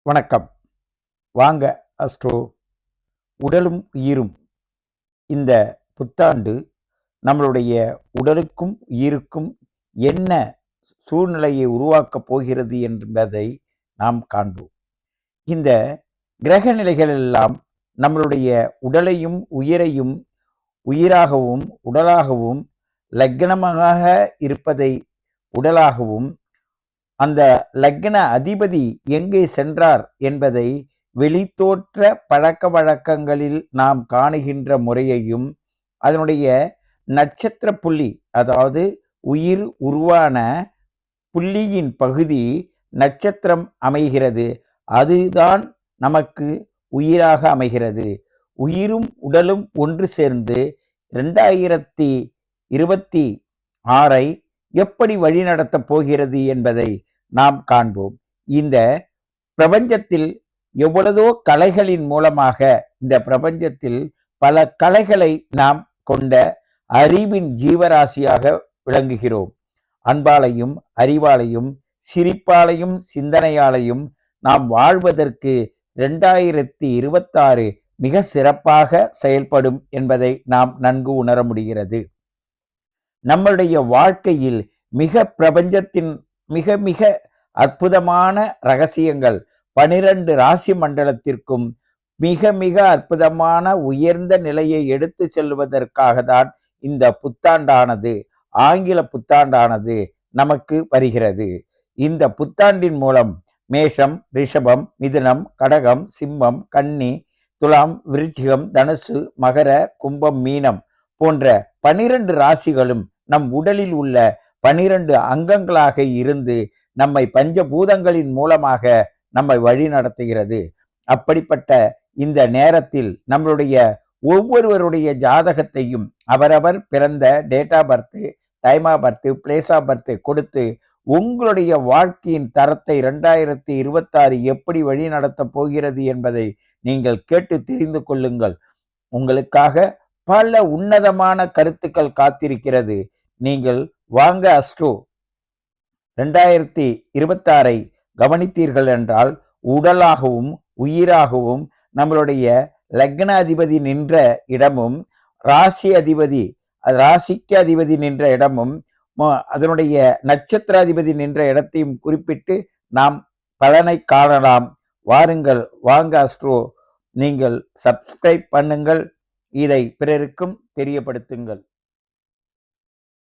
வணக்கம். வாங்க அஸ்ட்ரோ. உடலும் உயிரும். இந்த புத்தாண்டு நம்மளுடைய உடலுக்கும் உயிருக்கும் என்ன சூழ்நிலையை உருவாக்கப் போகிறது என்பதை நாம் காண்போம். இந்த கிரக நிலைகள் எல்லாம் நம்மளுடைய உடலையும் உயிரையும் உயிராகவும் உடலாகவும் லக்னமாக இருப்பதை உடலாகவும் அந்த லக்ன அதிபதி எங்கே சென்றார் என்பதை வெளித்தோற்ற பழக்க வழக்கங்களில் நாம் காணுகின்ற முறையையும் அதனுடைய நட்சத்திர புள்ளி, அதாவது உயிர் உருவான புள்ளியின் பகுதி நட்சத்திரம் அமைகிறது, அதுதான் நமக்கு உயிராக அமைகிறது. உயிரும் உடலும் ஒன்று சேர்ந்து 2026 எப்படி வழிநடத்தப் போகிறது என்பதை நாம் காண்போம். இந்த பிரபஞ்சத்தில் எவ்வளவோ கலைகளின் மூலமாக இந்த பிரபஞ்சத்தில் பல கலைகளை நாம் கொண்ட அறிவின் ஜீவராசியாக விளங்குகிறோம். அன்பாலையும் அறிவாலையும் சிரிப்பாலையும் சிந்தனையாலையும் நாம் வாழ்வதற்கு 2026 மிக சிறப்பாக செயல்படும் என்பதை நாம் நன்கு உணர முடிகிறது. நம்முடைய வாழ்க்கையில் பிரபஞ்சத்தின் மிக மிக அற்புதமான ரகசியங்கள் 12 ராசி மண்டலத்திற்கும் மிக மிக அற்புதமான உயர்ந்த நிலையை எடுத்து செல்வதற்காக தான் இந்த புத்தாண்டானது, ஆங்கில புத்தாண்டானது நமக்கு வருகிறது. இந்த புத்தாண்டின் மூலம் மேஷம், ரிஷபம், மிதுனம், கடகம், சிம்மம், கன்னி, துலாம், விருச்சிகம், தனுசு, மகர, கும்பம், மீனம் போன்ற 12 ராசிகளும் நம் உடலில் உள்ள 12 அங்கங்களாக இருந்து நம்மை பஞ்சபூதங்களின் மூலமாக நம்மை வழி நடத்துகிறது. அப்படிப்பட்ட இந்த நேரத்தில் நம்மளுடைய ஒவ்வொருவருடைய ஜாதகத்தையும் அவரவர் பிறந்த date of birth, time of birth, place of birth கொடுத்து உங்களுடைய வாழ்க்கையின் தரத்தை 2026 எப்படி வழி நடத்தப் போகிறது என்பதை நீங்கள் கேட்டு தெரிந்து கொள்ளுங்கள். உங்களுக்காக பல உன்னதமான கருத்துக்கள் காத்திருக்கிறது. நீங்கள் வாங்க அஸ்ட்ரோ 2026 கவனித்தீர்கள் என்றால் உடலாகவும் உயிராகவும் நம்மளுடைய லக்ன அதிபதி நின்ற இடமும் ராசிக்கு அதிபதி நின்ற இடமும் அதனுடைய நட்சத்திர அதிபதி நின்ற இடத்தையும் குறிப்பிட்டு நாம் பலனை காணலாம். வாருங்கள், வாங்க அஸ்ட்ரோ. நீங்கள் சப்ஸ்கிரைப் பண்ணுங்கள், இதை பிறருக்கும் தெரியப்படுத்துங்கள்.